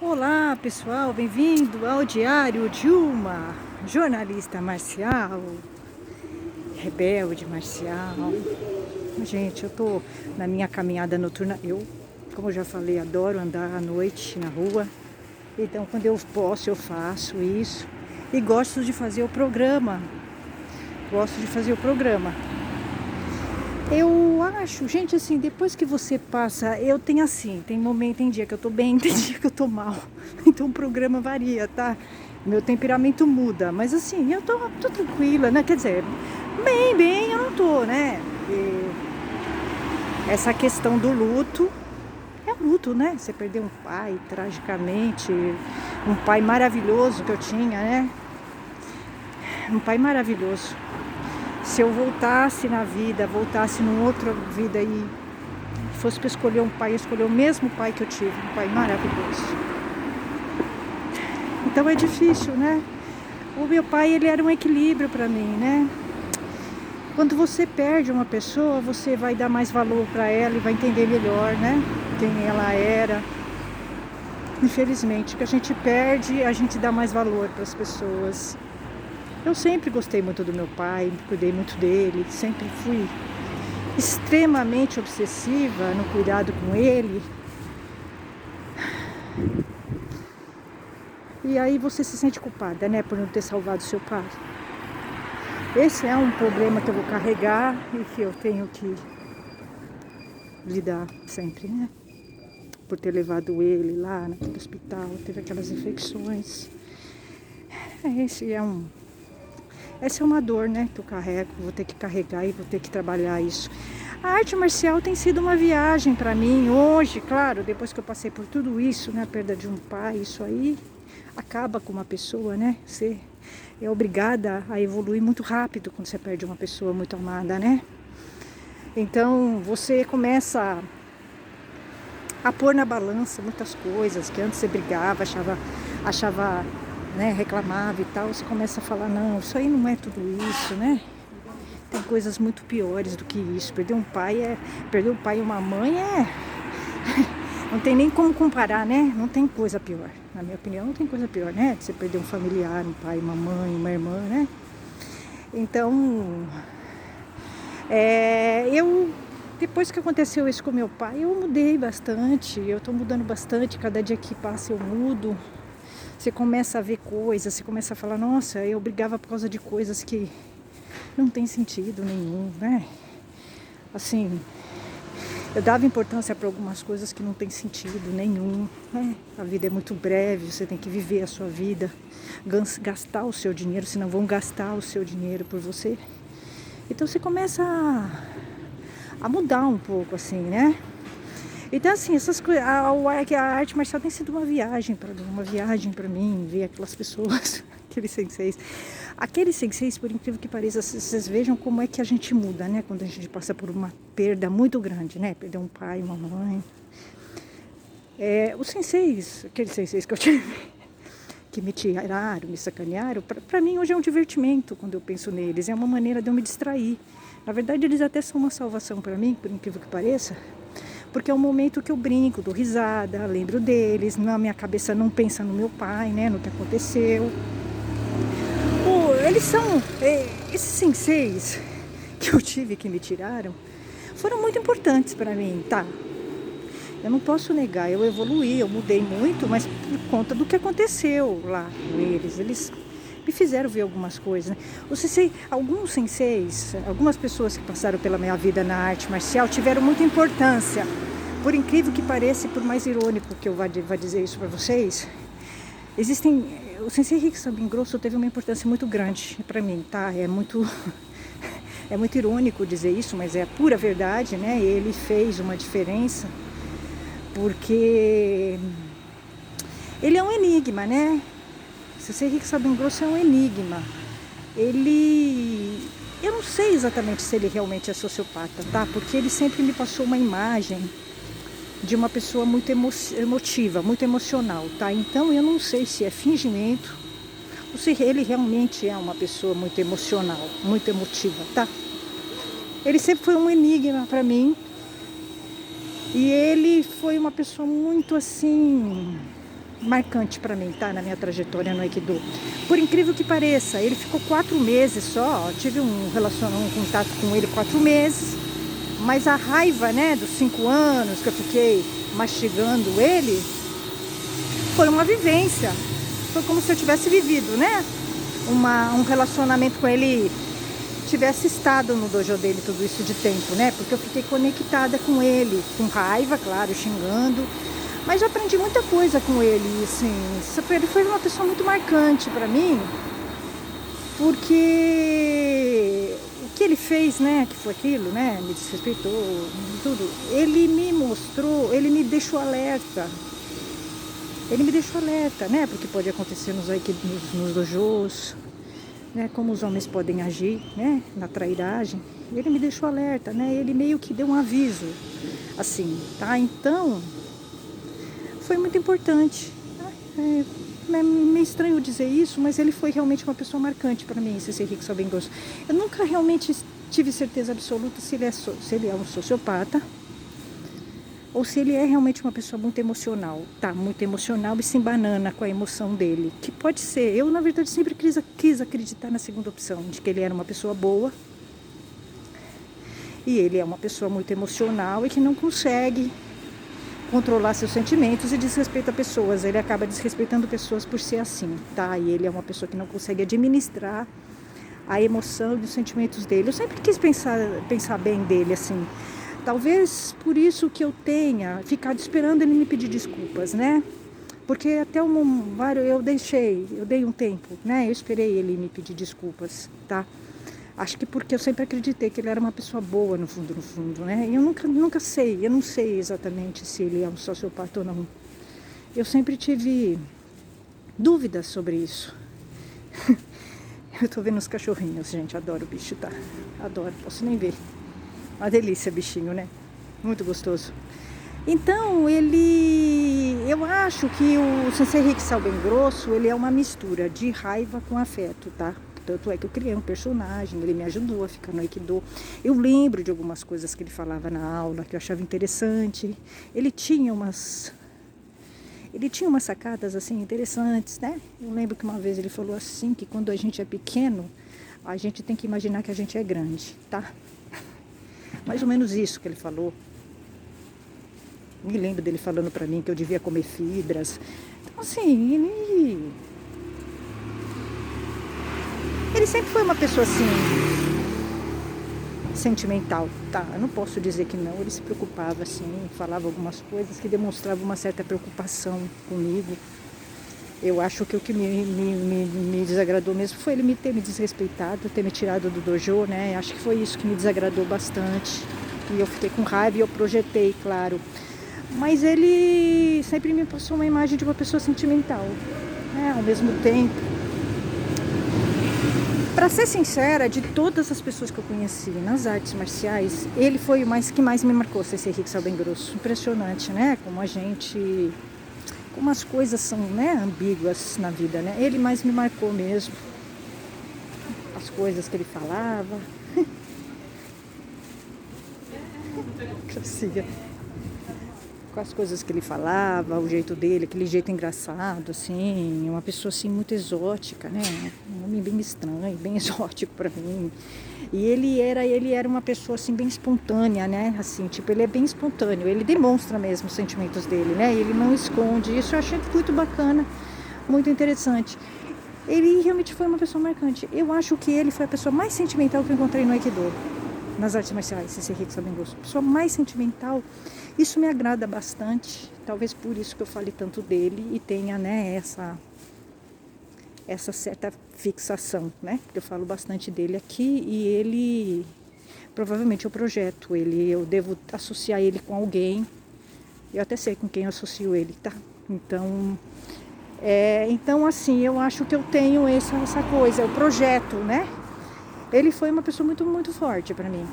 Olá pessoal, bem-vindo ao Diário de uma jornalista marcial, rebelde marcial. Gente, eu tô na minha caminhada noturna. Como eu já falei, adoro andar à noite na rua. Então, quando eu posso, eu faço isso. E gosto de fazer o programa. Eu acho, gente, assim, depois que você passa, tem momento, tem dia que eu tô bem, tem dia que eu tô mal. Então o programa varia, tá? Meu temperamento muda, mas assim, eu tô tranquila, né? Quer dizer, bem, eu não tô, né? Essa questão do luto, é um luto, né? Você perdeu um pai, tragicamente, um pai maravilhoso que eu tinha, né? Um pai maravilhoso. Se eu voltasse na vida, voltasse numa outra vida e fosse para escolher um pai, eu escolher o mesmo pai que eu tive, um pai maravilhoso. Então é difícil, né? O meu pai, ele era um equilíbrio para mim, né? Quando você perde uma pessoa, você vai dar mais valor para ela e vai entender melhor, né? Quem ela era. Infelizmente, que a gente perde, a gente dá mais valor para as pessoas. Eu sempre gostei muito do meu pai, cuidei muito dele, sempre fui extremamente obsessiva no cuidado com ele. E aí você se sente culpada, né, por não ter salvado seu pai. Esse é um problema que eu vou carregar e que eu tenho que lidar sempre, né? Por ter levado ele lá naquele hospital, teve aquelas infecções. Essa é uma dor, né, que eu carrego, vou ter que carregar e vou ter que trabalhar isso. A arte marcial tem sido uma viagem para mim hoje, claro, depois que eu passei por tudo isso, né, a perda de um pai, isso aí acaba com uma pessoa, né? Você é obrigada a evoluir muito rápido quando você perde uma pessoa muito amada, né? Então você começa a pôr na balança muitas coisas que antes você brigava, achava, né, reclamava e tal. Você começa a falar, não, isso aí não é tudo isso, né? Tem coisas muito piores do que isso. Perder um pai e uma mãe não tem nem como comparar, né? Não tem coisa pior. Na minha opinião, não tem coisa pior, né? Você perder um familiar, um pai, uma mãe, uma irmã, né? Então, depois que aconteceu isso com meu pai, eu mudei bastante. Eu tô mudando bastante. Cada dia que passa eu mudo. Você começa a ver coisas, você começa a falar, nossa, eu brigava por causa de coisas que não tem sentido nenhum, né? Assim, eu dava importância para algumas coisas que não tem sentido nenhum, né? A vida é muito breve, você tem que viver a sua vida, gastar o seu dinheiro, senão vão gastar o seu dinheiro por você. Então você começa a mudar um pouco, assim, né? Então, assim, essas coisas, a arte marcial tem sido uma viagem para mim, ver aquelas pessoas, aqueles senseis, por incrível que pareça, vocês vejam como é que a gente muda, né? Quando a gente passa por uma perda muito grande, né? Perder um pai, uma mãe. Os senseis, aqueles senseis que eu tive, que me tiraram, me sacanearam, para mim hoje é um divertimento quando eu penso neles, é uma maneira de eu me distrair. Na verdade, eles até são uma salvação para mim, por incrível que pareça, porque é um momento que eu brinco, dou risada, lembro deles, na minha cabeça não pensa no meu pai, né, no que aconteceu. Esses senseis que eu tive, que me tiraram, foram muito importantes para mim, tá? Eu não posso negar, eu evoluí, eu mudei muito, mas por conta do que aconteceu lá com eles. Eles me fizeram ver algumas coisas, né? Alguns senseis, algumas pessoas que passaram pela minha vida na arte marcial tiveram muita importância. Por incrível que pareça, e por mais irônico que eu vá dizer isso para vocês, o sensei Rick Sabin Grosso teve uma importância muito grande para mim, tá? É muito irônico dizer isso, mas é a pura verdade, né? Ele fez uma diferença porque ele é um enigma, né? O sensei Rick Sabin Grosso é um enigma. Eu não sei exatamente se ele realmente é sociopata, tá? Porque ele sempre me passou uma imagem de uma pessoa muito emotiva, muito emocional, tá? Então eu não sei se é fingimento ou se ele realmente é uma pessoa muito emocional, muito emotiva, tá? Ele sempre foi um enigma para mim e ele foi uma pessoa muito assim marcante para mim, tá? Na minha trajetória no Aikido. Por incrível que pareça, ele ficou 4 meses só. Eu tive um contato com ele 4 meses. Mas a raiva, né, dos 5 anos que eu fiquei mastigando ele, foi uma vivência. Foi como se eu tivesse vivido, né? Um relacionamento com ele, tivesse estado no dojo dele tudo isso de tempo, né? Porque eu fiquei conectada com ele, com raiva, claro, xingando. Mas eu aprendi muita coisa com ele, assim. Ele foi uma pessoa muito marcante para mim, porque o que ele fez, né, que foi aquilo, né, me desrespeitou, tudo. Ele me mostrou, ele me deixou alerta. Ele me deixou alerta, né, porque pode acontecer nos dojos, né, como os homens podem agir, né, na trairagem. Ele me deixou alerta, né, ele meio que deu um aviso, assim, tá? Então, foi muito importante. É meio estranho dizer isso, mas ele foi realmente uma pessoa marcante para mim, esse Henrique Salbengoso. Eu nunca realmente tive certeza absoluta se ele é um sociopata ou se ele é realmente uma pessoa muito emocional. Tá, muito emocional e se embanana com a emoção dele. Que pode ser. Eu, na verdade, sempre quis acreditar na segunda opção, de que ele era uma pessoa boa. E ele é uma pessoa muito emocional e que não consegue controlar seus sentimentos e desrespeita pessoas. Ele acaba desrespeitando pessoas por ser assim, tá? E ele é uma pessoa que não consegue administrar a emoção e os sentimentos dele. Eu sempre quis pensar bem dele, assim. Talvez por isso que eu tenha ficado esperando ele me pedir desculpas, né? Porque até eu dei um tempo, né? Eu esperei ele me pedir desculpas, tá? Acho que porque eu sempre acreditei que ele era uma pessoa boa no fundo, né? E eu nunca sei, eu não sei exatamente se ele é um sociopata ou não. Eu sempre tive dúvidas sobre isso. Eu tô vendo os cachorrinhos, gente, adoro o bicho, tá? Adoro, posso nem ver. Uma delícia, bichinho, né? Muito gostoso. Então, eu acho que o Sensei Henrique Salbengrosso, ele é uma mistura de raiva com afeto, tá? Tanto é que eu criei um personagem, ele me ajudou a ficar no Aikido. Eu lembro de algumas coisas que ele falava na aula, que eu achava interessante. Ele tinha umas sacadas, assim, interessantes, né? Eu lembro que uma vez ele falou assim, que quando a gente é pequeno, a gente tem que imaginar que a gente é grande, tá? Mais ou menos isso que ele falou. Me lembro dele falando pra mim que eu devia comer fibras. Então, assim, ele sempre foi uma pessoa, assim, sentimental, tá? Eu não posso dizer que não. Ele se preocupava, assim, falava algumas coisas que demonstravam uma certa preocupação comigo. Eu acho que o que me desagradou mesmo foi ele ter me desrespeitado, ter me tirado do dojo, né? Acho que foi isso que me desagradou bastante. E eu fiquei com raiva e eu projetei, claro. Mas ele sempre me passou uma imagem de uma pessoa sentimental, né? Ao mesmo tempo. Para ser sincera, de todas as pessoas que eu conheci nas artes marciais, ele foi o que mais me marcou, esse Henrique Salbengrosso. Impressionante, né? Como as coisas são, né, ambíguas na vida, né? Ele mais me marcou mesmo. As coisas que ele falava. Gracinha. Com as coisas que ele falava, o jeito dele, aquele jeito engraçado, assim, uma pessoa assim muito exótica, né? Um homem bem estranho, bem exótico para mim. E ele era uma pessoa assim bem espontânea, né? Assim, tipo, ele é bem espontâneo, ele demonstra mesmo os sentimentos dele, né? Ele não esconde. Isso eu achei muito bacana, muito interessante. Ele realmente foi uma pessoa marcante. Eu acho que ele foi a pessoa mais sentimental que eu encontrei no Aikido, nas artes marciais, esse Henrique Salbengoso. A pessoa mais sentimental. Isso me agrada bastante, talvez por isso que eu fale tanto dele e tenha, né, essa certa fixação, né? Porque eu falo bastante dele aqui e ele, provavelmente eu projeto ele, eu devo associar ele com alguém, eu até sei com quem eu associo ele, tá? Então assim, eu acho que eu tenho essa coisa, o projeto, né? Ele foi uma pessoa muito, muito forte para mim.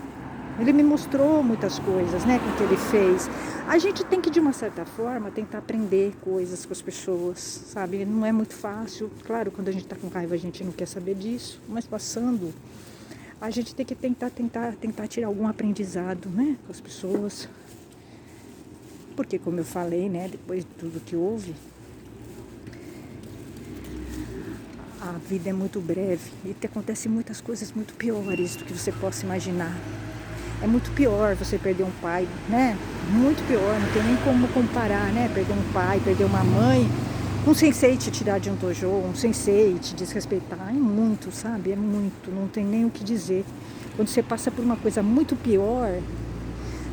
Ele me mostrou muitas coisas, né, com o que ele fez. A gente tem que, de uma certa forma, tentar aprender coisas com as pessoas, sabe? Não é muito fácil. Claro, quando a gente está com raiva, a gente não quer saber disso. Mas passando, a gente tem que tentar tirar algum aprendizado, né, com as pessoas. Porque, como eu falei, né, depois de tudo que houve, A vida é muito breve e acontecem muitas coisas muito piores do que você possa imaginar. É muito pior você perder um pai, né? Muito pior, não tem nem como comparar, né? Perder um pai, perder uma mãe, um sensei te tirar de um dojo, um sensei te desrespeitar. É muito, sabe? É muito, não tem nem o que dizer. Quando você passa por uma coisa muito pior,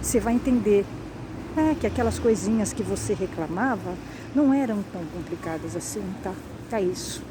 você vai entender que aquelas coisinhas que você reclamava não eram tão complicadas assim, tá? É isso.